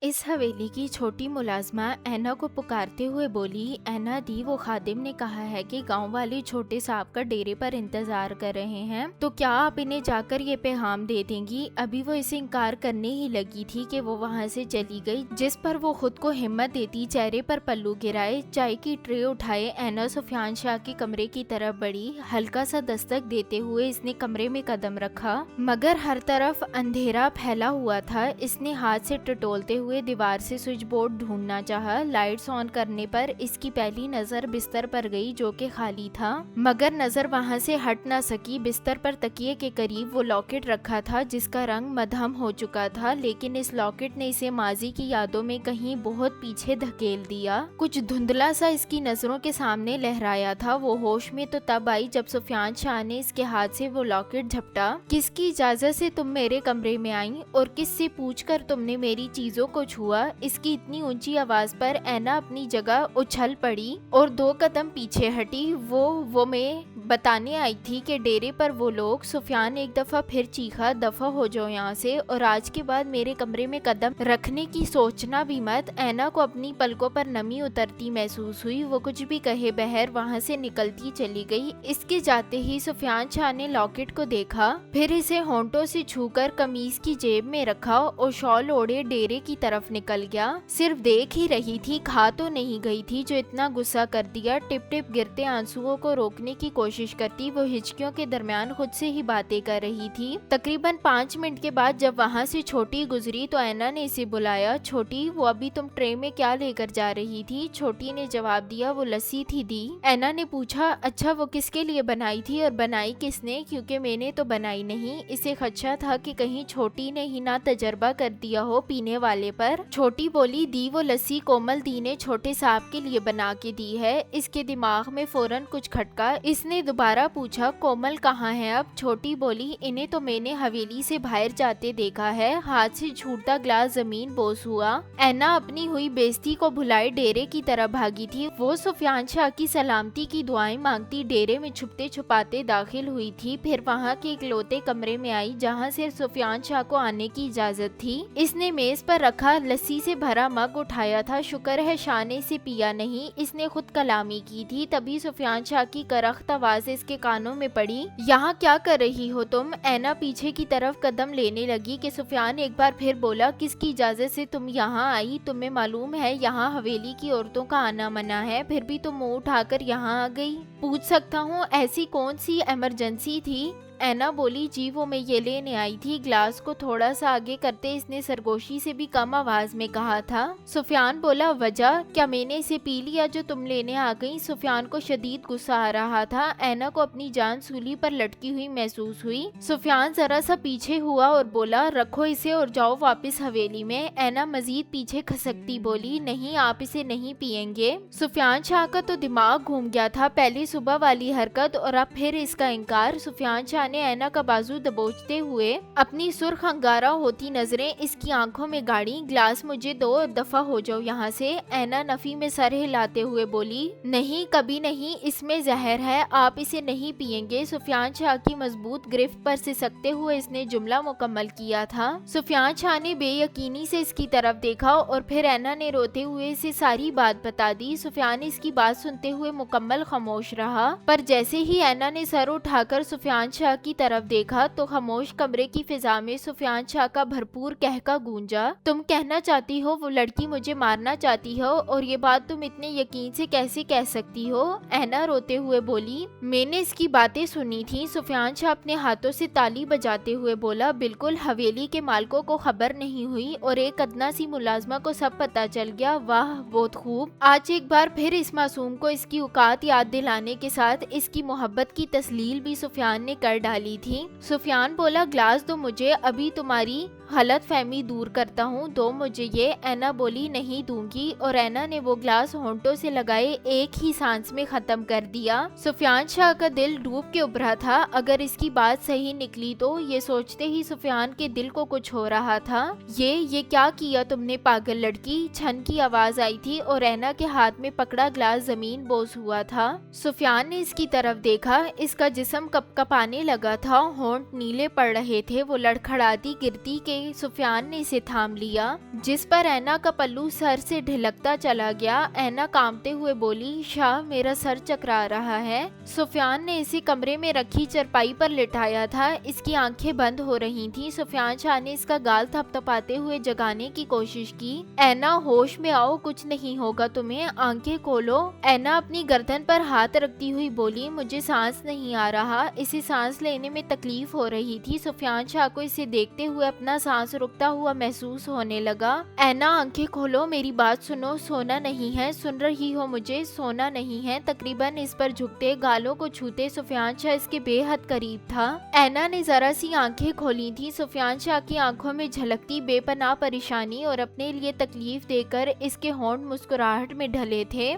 इस हवेली की छोटी मुलाजमा ऐना को पुकारते हुए बोली, ऐना दी, वो खादिम ने कहा है कि गांव वाले छोटे साहब का डेरे पर इंतजार कर रहे हैं, तो क्या आप इन्हें जाकर ये पैगाम दे देंगी। अभी वो इसे इनकार करने ही लगी थी कि वो वहाँ से चली गई, जिस पर वो खुद को हिम्मत देती चेहरे पर पल्लू गिराए, चाय की ट्रे उठाए ऐना सुफियान शाह के कमरे की तरफ बढ़ी। हल्का सा दस्तक देते हुए इसने कमरे में कदम रखा, मगर हर तरफ अंधेरा फैला हुआ था। इसने हाथ से टटोलते हुए दीवार से स्विच बोर्ड ढूंढना चाहा। लाइट्स ऑन करने पर इसकी पहली नजर बिस्तर पर गई, जो कि खाली था, मगर नजर वहां से हट ना सकी। बिस्तर पर तकिए के करीब वो लॉकेट रखा था, जिसका रंग मधम हो चुका था, लेकिन इस लॉकेट ने इसे माजी की यादों में कहीं बहुत पीछे धकेल दिया। कुछ धुंधला सा इसकी नजरों के सामने लहराया था। वो होश में तो तब आई जब सुफियान शाह ने इसके हाथ से वो लॉकेट झपटा। किसकी इजाजत से तुम मेरे कमरे में आई और किससे पूछकर तुमने मेरी चीजों को छुआ। इसकी इतनी ऊंची आवाज पर ऐना अपनी जगह उछल पड़ी और 2 कदम पीछे हटी। वो मैं बताने आई थी कि डेरे पर वो लोग। सुफियान एक दफा फिर चीखा, दफा हो जाओ यहाँ से, और आज के बाद मेरे कमरे में कदम रखने की सोचना भी मत। ऐना को अपनी पलकों पर नमी उतरती महसूस हुई। वो कुछ भी कहे बहर वहाँ से निकलती चली गई। इसके जाते ही सुफियान शाह ने लॉकेट को देखा, फिर इसे होंठों से छूकर कमीज की जेब में रखा और शॉल ओढ़े डेरे की तरफ निकल गया। सिर्फ देख ही रही थी, खा तो नहीं गई थी, जो इतना गुस्सा कर दिया। टिप टिप गिरते आंसुओं को रोकने की कोशिश करती वो हिचकियों के दरमियान खुद से ही बातें कर रही थी। तकरीबन 5 मिनट के बाद जब वहाँ से छोटी गुजरी तो ऐना ने इसे बुलाया। छोटी, वो अभी तुम ट्रे में क्या लेकर जा रही थी। छोटी ने जवाब दिया, वो लस्सी थी दी। ऐना ने पूछा, अच्छा वो किसके लिए बनाई थी और बनाई किसने, क्योंकि मैंने तो बनाई नहीं। इसे खदशा था कि कहीं छोटी ने ही ना तजर्बा कर दिया हो पीने वाले पर। छोटी बोली, दी, वो लस्सी कोमल दी ने छोटे साहब के लिए बना के दी है। इसके दिमाग में फौरन कुछ खटका। इसने दोबारा पूछा, कोमल कहाँ है अब। छोटी बोली, इन्हें तो मैंने हवेली से बाहर जाते देखा है। हाथ से छूटता ग्लास जमीन बोस हुआ। ऐना अपनी हुई बेइज्जती को भुलाए डेरे की तरफ भागी थी। वो सुफियान शाह की सलामती की दुआएं मांगती डेरे में छुपते छुपाते दाखिल हुई थी। फिर वहाँ के इकलौते कमरे में आई जहाँ से सुफियान शाह को आने की इजाजत थी। इसने मेज पर रखा लस्सी से भरा मग उठाया था। शुक्र है शाह ने इसे पिया नहीं। इसने खुद कलामी की थी। तभी सुफियान शाह की करख्त आवाज इसके कानों में पड़ी, यहाँ क्या कर रही हो तुम। ऐना पीछे की तरफ कदम लेने लगी कि सुफियान एक बार फिर बोला, किसकी इजाजत से तुम यहाँ आई। तुम्हें मालूम है यहाँ हवेली की औरतों का आना मना है, फिर भी तुम मुंह उठाकर यहाँ आ गई। पूछ सकता हूँ ऐसी कौन सी इमरजेंसी थी। ऐना बोली, जी वो मैं ये लेने आई थी। ग्लास को थोड़ा सा आगे करते इसने सरगोशी से भी कम आवाज में कहा था। सुफियान बोला, वजह क्या मैंने इसे पी लिया जो तुम लेने आ गई। सुफियान को शदीद गुस्सा आ रहा था। ऐना को अपनी जान सूली पर लटकी हुई महसूस हुई। सुफियान जरा सा पीछे हुआ और बोला, रखो इसे और जाओ वापस हवेली में। ऐना मजीद पीछे खसकती बोली, नहीं आप इसे नहीं पियेंगे। सुफियान शाह का तो दिमाग घूम गया था। पहले सुबह वाली हरकत और अब फिर इसका इनकार। सुफियान शाह ने ऐना का बाजू दबोचते हुए अपनी सुर्ख अंगारा होती नजरें इसकी आंखों में गाड़ी। ग्लास मुझे दो और दफा हो जाओ यहाँ से। ऐना नफी में सर हिलाते हुए बोली, नहीं कभी नहीं, इसमें जहर है, आप इसे नहीं पियेंगे। सुफियान शाह की मजबूत गिरफ्त पर सिसकते हुए इसने जुमला मुकम्मल किया था। सुफियान शाह ने बेयकीनी से इसकी तरफ देखा और फिर ऐना ने रोते हुए इसे सारी बात बता दी। सुफियान इसकी बात सुनते हुए मुकम्मल खामोश रहा, पर जैसे ही ऐना ने सर उठाकर सुफियान शाह की तरफ देखा तो खामोश कमरे की फिजा में सुफियान शाह का भरपूर कहका गूंजा। तुम कहना चाहती हो वो लड़की मुझे मारना चाहती हो, और ये बात तुम इतने यकीन से कैसे कह सकती हो। ऐना रोते हुए बोली, मैंने इसकी बातें सुनी थी। सुफियान शाह अपने हाथों से ताली बजाते हुए बोला, बिल्कुल हवेली के मालिकों को खबर नहीं हुई और एक अदना सी मुलाजमा को सब पता चल गया। वाह बहुत खूब। आज एक बार फिर इस मासूम को इसकी औकात याद दिलाने के साथ इसकी मोहब्बत की तस्लील भी सुफियान ने कर डाली थी। सुफियान बोला, ग्लास दो मुझे, अभी तुम्हारी गलत फहमी दूर करता हूँ, दो मुझे ये। ऐना बोली, नहीं दूंगी, और ऐना ने वो ग्लास होंठों से लगाए एक ही सांस में खत्म कर दिया। सुफियान शाह का दिल डूब के उभरा था। अगर इसकी बात सही निकली तो ये सोचते ही सुफियान के दिल को कुछ हो रहा था। ये क्या किया तुमने पागल लड़की। छन की आवाज आई थी और ऐना के हाथ में पकड़ा ग्लास जमीन बोस हुआ था। सुफियान ने इसकी तरफ देखा। इसका जिस्म कपकपाने लगा था, होंठ नीले पड़ रहे थे। वो लड़खड़ाती गिरती के के सुफियान ने इसे थाम लिया, जिस पर ऐना का पल्लू सर से ढिलकता चला गया। ऐना कांपते हुए बोली, शाह मेरा सर चकरा रहा है। सुफियान ने इसे कमरे में रखी चरपाई पर लिटाया था। इसकी आंखें बंद हो रही थीं। सुफियान शाह ने इसका गाल थपथपाते हुए जगाने की कोशिश की। ऐना होश में आओ, कुछ नहीं होगा तुम्हें, आंखें खोलो। ऐना अपनी गर्दन पर हाथ रखती हुई बोली, मुझे सांस नहीं आ रहा। इसे सांस लेने में तकलीफ हो रही थी। सुफियान शाह को इसे देखते हुए अपना सांस रुकता हुआ महसूस होने लगा। ऐना आंखें खोलो, मेरी बात सुनो, सोना नहीं है, सुन रही हो मुझे, सोना नहीं है। तकरीबन इस पर झुकते, गालों को छूते सुफियान शाह इसके बेहद करीब था। ऐना ने जरा सी आंखें खोली थी। सुफियान शाह की आंखों में झलकती बेपनाह परेशानी और अपने लिए तकलीफ देकर इसके होंठ मुस्कुराहट में ढले थे।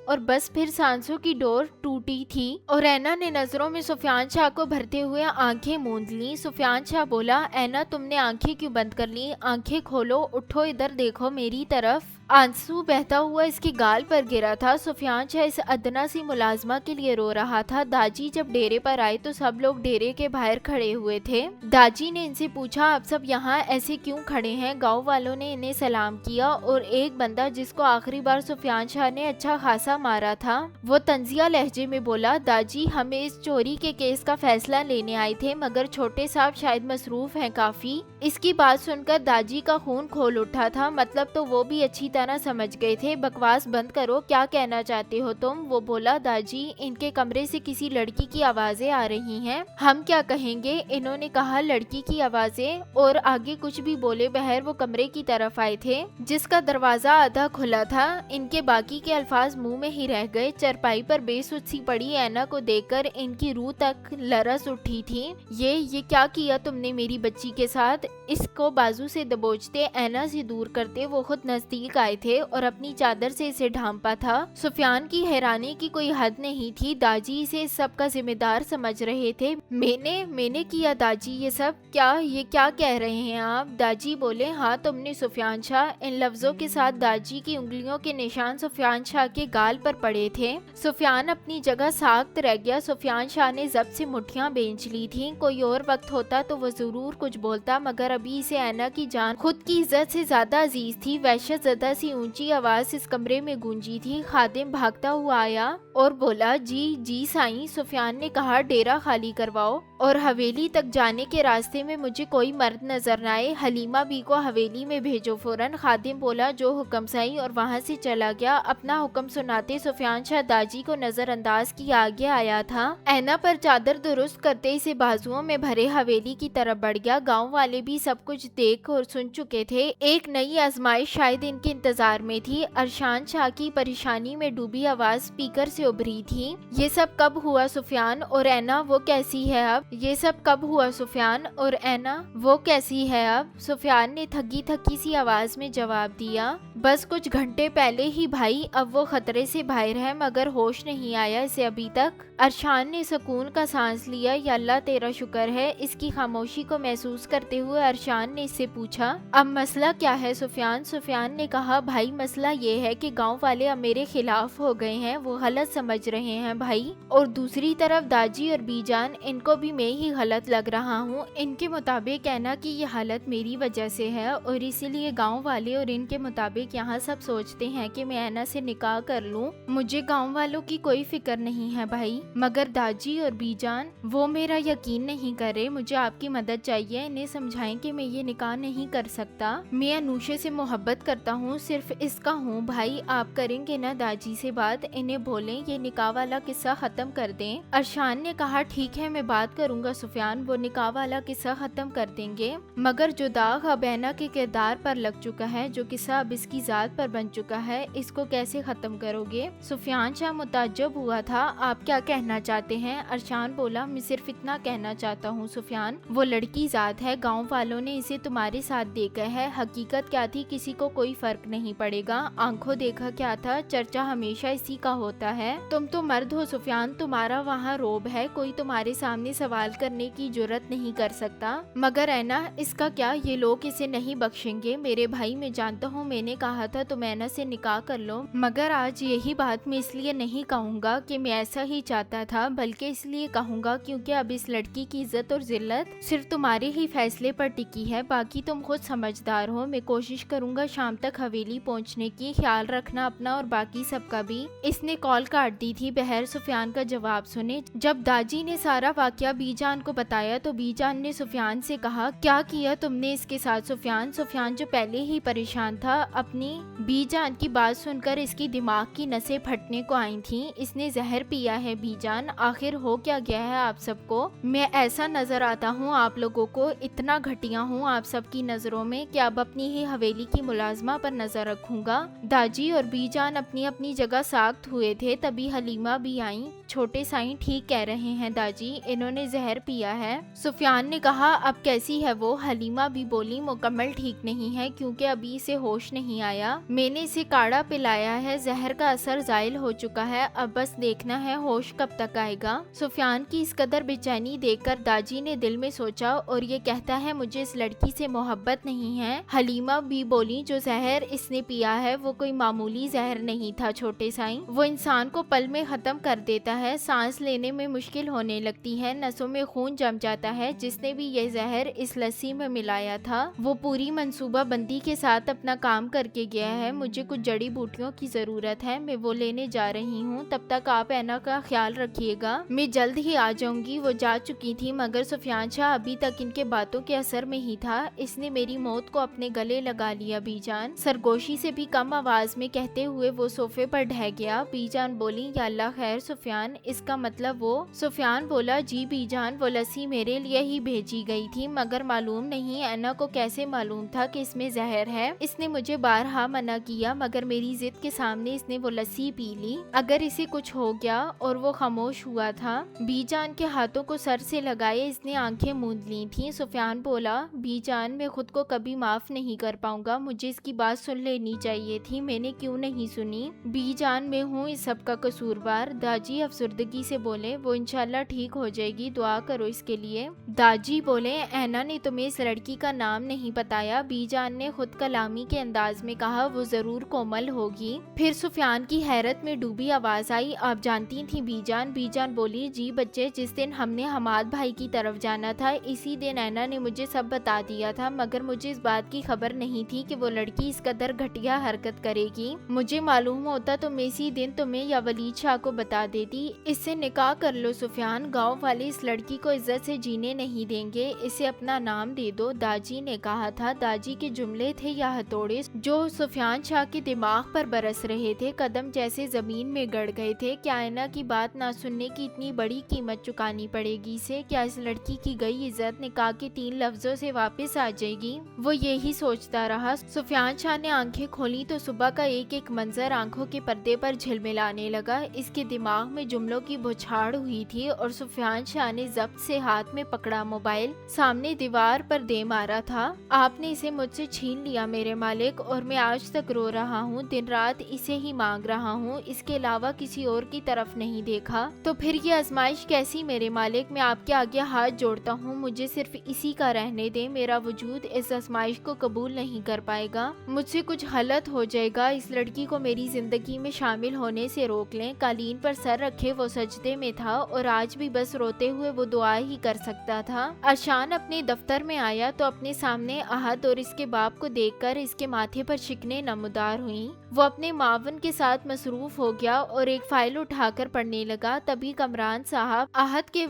और बस फिर सांसों की डोर टूटी थी और ऐना ने नजरों में सुफियान शाह को भरते हुए आंखें मूंद ली। सुफियान शाह बोला, ऐना तुमने आंखें क्यों बंद कर ली? आंखें खोलो, उठो, इधर देखो मेरी तरफ। आंसू बहता हुआ इसके गाल पर गिरा था। सुफियान शाह इस अदना सी मुलाजमा के लिए रो रहा था। दाजी जब डेरे पर आए तो सब लोग डेरे के बाहर खड़े हुए थे। दाजी ने इनसे पूछा, आप सब यहाँ ऐसे क्यों खड़े हैं? गांव वालों ने इन्हें सलाम किया और एक बंदा जिसको आखिरी बार सुफियान शाह ने अच्छा खासा मारा था, वो तंजिया लहजे में बोला, दाजी हमें इस चोरी के केस का फैसला लेने आए थे, मगर छोटे साहब शायद मसरूफ हैं काफी। इसकी बात सुनकर दाजी का खून खोल उठा था। मतलब तो वो भी अच्छी तरह समझ गए थे। बकवास बंद करो, क्या कहना चाहते हो तुम? वो बोला, दाजी इनके कमरे से किसी लड़की की आवाजें आ रही हैं। हम क्या कहेंगे? इन्होंने कहा लड़की की आवाजें, और आगे कुछ भी बोले बगैर वो कमरे की तरफ आए थे जिसका दरवाजा आधा खुला था। इनके बाकी के अल्फाज मुंह में ही रह गए। चरपाई पर बेसुध सी पड़ी ऐना को देखकर इनकी रूह तक लरस उठी थी। ये क्या किया तुमने मेरी बच्ची के साथ? इसको बाजू से दबोचते, ऐना से दूर करते वो खुद नजदीक आए थे और अपनी चादर से इसे ढांपा था। सुफियान की हैरानी की कोई हद नहीं थी। दाजी इसे इस सब का जिम्मेदार समझ रहे थे। मैंने किया दाजी ये सब? ये क्या कह रहे हैं आप? दाजी बोले, हाँ तुमने सुफियान शाह। इन लफ्जों के साथ दाजी की उंगलियों के निशान सुफियान शाह के गाल पर पड़े थे। सुफियान अपनी जगह साख्त रह गया। सुफियान शाह ने जब्त से मुठ्ठियां बेंच ली थी। कोई और वक्त होता तो वो जरूर कुछ बोलता, मगर अभी इसे ऐना की जान खुद की इज्जत से ज्यादा अजीज थी। वहशत ज़दा सी ऊंची आवाज इस कमरे में गूंजी थी। खादिम भागता हुआ आया और बोला, जी साईं। सुफियान ने कहा, डेरा खाली करवाओ और हवेली तक जाने के रास्ते में मुझे कोई मर्द नजर न आए। हलीमा बी को हवेली में भेजो फौरन। खादिम बोला, जो हुक्म साईं, और वहाँ से चला गया। अपना हुक्म सुनाते सुफियान शाह दाजी को नजरअंदाज किए आगे आया था। ऐना पर चादर दुरुस्त करते इसे बाजुओं में भरे हवेली की तरफ बढ़ गया। गाँव वाले भी सब कुछ देख और सुन चुके थे। एक नई आजमाइश शायद इनके इंतजार में थी। अरशान शाह की परेशानी में डूबी आवाज स्पीकर से उभरी थी, ये सब कब हुआ सुफियान? और ऐना वो कैसी है अब? ये सब कब हुआ सुफियान? और ऐना वो कैसी है अब? सुफियान ने थकी थकी सी आवाज में जवाब दिया, बस कुछ घंटे पहले ही भाई। अब वो खतरे से बाहर है, मगर होश नहीं आया इसे अभी तक। अरशान ने सुकून का सांस लिया। या अल्लाह तेरा शुक्र है। इसकी खामोशी को महसूस करते हुए अरशान ने इससे पूछा, अब मसला क्या है सुफियान? सुफियान ने कहा, भाई मसला ये है कि गांव वाले अब मेरे खिलाफ हो गए हैं। वो गलत समझ रहे हैं भाई। और दूसरी तरफ दाजी और बीजान, इनको भी मैं ही गलत लग रहा हूँ। इनके मुताबिक कहना कि ये हालत मेरी वजह से है और इसीलिए गाँव वाले और इनके मुताबिक यहाँ सब सोचते हैं कि मैं ऐना से निकाह कर लूँ। मुझे गाँव वालों की कोई फिक्र नहीं है भाई, मगर दाजी और बीजान वो मेरा यकीन नहीं करे। मुझे आपकी मदद चाहिए। इन्हें समझाएं कि मैं ये निकाह नहीं कर सकता। मैं अनूशे से मोहब्बत करता हूँ, सिर्फ इसका हूँ। भाई आप करेंगे ना दाजी से बात? इन्हें बोलें ये निकाह वाला किस्सा खत्म कर दें। अरशान ने कहा, ठीक है मैं बात करूँगा सुफियान, वो निकाह वाला किस्सा खत्म कर देंगे। मगर जो दाग अब ऐना के किरदार पर लग चुका है, जो किस्सा अब इसकी जात पर बन चुका है, इसको कैसे खत्म करोगे? सुफियान शाह मुताज्जब हुआ था। आप क्या कहना चाहते हैं? अरशान बोला, मैं सिर्फ इतना कहना चाहता हूँ सुफियान, वो लड़की जात है। गाँव वालों ने इसे तुम्हारे साथ देखा है। हकीकत क्या थी किसी को कोई फर्क नहीं पड़ेगा। आंखों देखा क्या था, चर्चा हमेशा इसी का होता है। तुम तो मर्द हो सुफियान, तुम्हारा वहाँ रोब है। कोई तुम्हारे सामने सवाल سوال کرنے کی جرات نہیں کر سکتا۔ مگر اینا اس کا کیا، یہ لوگ اسے نہیں بخشیں گے۔ میرے بھائی، میں جانتا ہوں میں نے کہا تھا تم اینا سے نکاح کر لو، مگر آج یہی بات میں اس لیے نہیں کہوں گا کہ میں ایسا ہی چاہتا تھا، بلکہ اس لیے کہوں گا کیونکہ اب اس لڑکی کی عزت اور ذلت صرف تمہارے ہی فیصلے پر ٹکی ہے، باقی تم خود سمجھدار ہو۔ میں کوشش کروں گا شام تک حویلی پہنچنے کی، خیال رکھنا اپنا اور باقی سب کا بھی۔ اس نے کال کاٹ دی تھی بغیر سفیان کا جواب سنے۔ جب داجی نے سارا واقعہ بی جان کو بتایا تو بی جان نے سفیان سے کہا، کیا کیا تم نے اس کے ساتھ سفیان؟ سفیان جو پہلے ہی پریشان تھا، اپنی بی جان کی بات سن کر اس کی دماغ کی نسیں پھٹنے کو آئی تھیں۔ اس نے زہر پیا ہے بی جان، آخر ہو کیا گیا ہے آپ سب کو؟ میں ایسا نظر آتا ہوں آپ لوگوں کو، اتنا گھٹیا ہوں آپ سب کی نظروں میں کہ اب اپنی ہی حویلی کی ملازمہ پر نظر رکھوں گا۔ داجی اور بی جان اپنی اپنی جگہ ساکت ہوئے تھے، تبھی حلیمہ بھی آئیں۔ چھوٹے سائیں ٹھیک کہہ رہے ہیں داجی، انہوں نے زہر پیا ہے۔ سفیان نے کہا، اب کیسی ہے وہ؟ حلیمہ بھی بولی، مکمل ٹھیک نہیں ہے کیونکہ ابھی اسے ہوش نہیں آیا، میں نے اسے کاڑھا پلایا ہے، زہر کا اثر زائل ہو چکا ہے، اب بس دیکھنا ہے ہوش کب تک آئے گا۔ سفیان کی اس قدر بے چینی دیکھ کر داجی نے دل میں سوچا، اور یہ کہتا ہے مجھے اس لڑکی سے محبت نہیں ہے۔ حلیمہ بھی بولی، جو زہر اس نے پیا ہے وہ کوئی معمولی زہر نہیں تھا چھوٹے سائیں، وہ انسان کو پل میں ختم کر دیتا ہے، سانس لینے میں مشکل ہونے لگتی ہے، نسوں میں خون جم جاتا ہے۔ جس نے بھی یہ زہر اس لسی میں ملایا تھا وہ پوری منصوبہ بندی کے ساتھ اپنا کام کر کے گیا ہے۔ مجھے کچھ جڑی بوٹیوں کی ضرورت ہے، میں وہ لینے جا رہی ہوں، تب تک آپ اینا کا خیال رکھیے گا، میں جلد ہی آ جاؤں گی۔ وہ جا چکی تھی مگر سفیان شاہ ابھی تک ان کے باتوں کے اثر میں ہی تھا، اس نے میری موت کو اپنے گلے لگا لیا بی جان، سرگوشی سے بھی کم آواز میں کہتے ہوئے وہ صوفے پر ڈھہ گیا۔ بی جان بولی، یا اللہ خیر سفیان، اس کا مطلب وہ؟ سفیان بولا، جی بی جان، وہ لسی میرے لیے ہی بھیجی گئی تھی، مگر معلوم نہیں اینا کو کیسے معلوم تھا کہ اس میں زہر ہے۔ اس نے مجھے بارہا منع کیا مگر میری ضد کے سامنے اس نے وہ لسی پی لی، اگر اسے کچھ ہو گیا، اور وہ خاموش ہوا تھا۔ بی جان کے ہاتھوں کو سر سے لگائے اس نے آنکھیں موند لی تھیں۔ سفیان بولا، بی جان، میں خود کو کبھی معاف نہیں کر پاؤں گا، مجھے اس کی بات سن لینی چاہیے تھی، میں نے کیوں نہیں سنی؟ بی جان، میں ہوں اس سب کا قصوروار۔ داجی افسردگی سے بولے، وہ انشاءاللہ ٹھیک ہو جائے گی، دعا کرو اس کے لیے۔ داجی بولے، اینا نے تمہیں اس لڑکی کا نام نہیں بتایا؟ بی جان نے خود کلامی کے انداز میں کہا، وہ ضرور کومل ہوگی۔ پھر سفیان کی حیرت میں ڈوبی آواز آئی، آپ جانتی تھی بی جان؟ بی جان بولی، جی بچے، جس دن ہم نے حماد بھائی کی طرف جانا تھا اسی دن اینا نے مجھے سب بتا دیا تھا، مگر مجھے اس بات کی خبر نہیں تھی کہ وہ لڑکی اس قدر گھٹیا حرکت کرے گی، مجھے معلوم ہوتا تو میں اسی دن تمہیں یا ولید شاہ کو بتا دیتی۔ اس سے نکاح کر لو سفیان، گاؤں والے اس لڑکی کو عزت سے جینے نہیں دیں گے، اسے اپنا نام دے دو۔ داجی نے کہا تھا۔ داجی کے جملے تھے یا ہتھوڑے جو سفیان شاہ کے دماغ پر برس رہے تھے، قدم جیسے زمین میں گڑ گئے تھے۔ کیا اینا کی بات نہ سننے کی اتنی بڑی قیمت چکانی پڑے گی اسے؟ کیا اس لڑکی کی گئی عزت نکاح کے 3 لفظوں سے واپس آ جائے گی؟ وہ یہی سوچتا رہا۔ سفیان شاہ نے آنکھیں کھولی تو صبح کا ایک ایک منظر آنکھوں کے پردے پر جھلملانے لگا، اس کے دماغ میں جملوں کی بوچھاڑ ہوئی تھی، اور سفیان شاہ نے ضبط سے ہاتھ میں پکڑا موبائل، سامنے دیوار پر دے مارا تھا۔ آپ نے اسے مجھ سے چھین لیا میرے مالک، اور میں آج تک رو رہا ہوں، دن رات اسے ہی مانگ رہا ہوں، اس کے علاوہ کسی اور کی طرف نہیں دیکھا۔ تو پھر یہ آزمائش کیسی میرے مالک؟ میں آپ کے آگے ہاتھ جوڑتا ہوں، مجھے صرف اسی کا رہنے دیں، میرا وجود اس آزمائش کو قبول نہیں کر پائے گا، مجھ سے کچھ غلط ہو جائے گا، اس لڑکی کو میری زندگی میں شامل ہونے سے روک لیں۔ قالین پر سر رکھے وہ سجدے میں تھا، اور آج بھی بس روتے ہوئے وہ دعا ہی کر سکتا تھا۔ اشان اپنے دفتر میں آیا تو اپنے سامنے احد اور اس کے باپ کو دیکھ کر اس کے ماتھے پر شکنیں نمودار ہوئیں۔ وہ اپنے معاون کے ساتھ مصروف ہو گیا اور ایک فائل اٹھا کر پڑھنے لگا۔ تبھی کمران صاحب، احد کے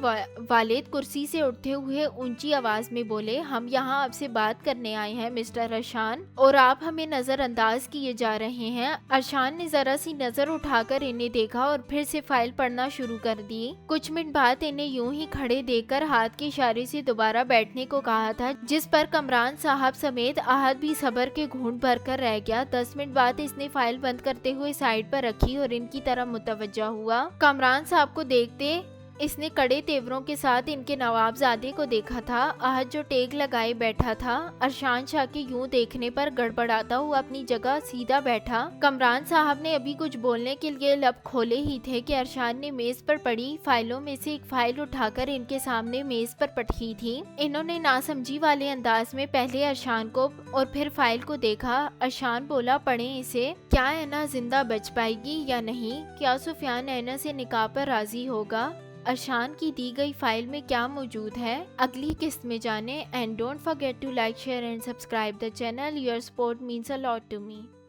والد، کرسی سے اٹھتے ہوئے اونچی آواز میں بولے، ہم یہاں آپ سے بات کرنے آئے ہیں مسٹر اشان، اور آپ ہمیں نظر انداز کیے جا رہے ہیں۔ اشان نے ذرا سی نظر اٹھا کر انہیں دیکھا اور پھر سے فائل پڑھنا شروع کر دی۔ کچھ منٹ بعد انہیں یوں ہی کھڑے دیکھ کر ہاتھ کے اشارے سے دوبارہ بیٹھنے کو کہا تھا، جس پر کمران صاحب سمیت احد بھی صبر کے گھونٹ بھر کر رہ گیا۔ 10 منٹ بعد اس نے فائل بند کرتے ہوئے سائڈ پر رکھی اور ان کی طرف متوجہ ہوا۔ کمران صاحب کو دیکھتے اس نے کڑے تیوروں کے ساتھ ان کے نوابزادے کو دیکھا تھا۔ احد جو ٹیک لگائے بیٹھا تھا، ارشان شاہ کے یوں دیکھنے پر گڑبڑاتا ہوا اپنی جگہ سیدھا بیٹھا۔ کمران صاحب نے ابھی کچھ بولنے کے لیے لب کھولے ہی تھے کہ ارشان نے میز پر پڑی فائلوں میں سے ایک فائل اٹھا کر ان کے سامنے میز پر پٹکی تھی۔ انہوں نے ناسمجھی والے انداز میں پہلے ارشان کو اور پھر فائل کو دیکھا۔ ارشان بولا، پڑھیں اسے۔ کیا اینا زندہ بچ پائے گی یا نہیں؟ کیا سفیان اینا سے نکاح پر راضی ہوگا؟ ارشان کی دی گئی فائل میں کیا موجود ہے؟ اگلی قسط میں جانیں۔ And don't forget to like, share and subscribe the channel. Your support means a lot to me.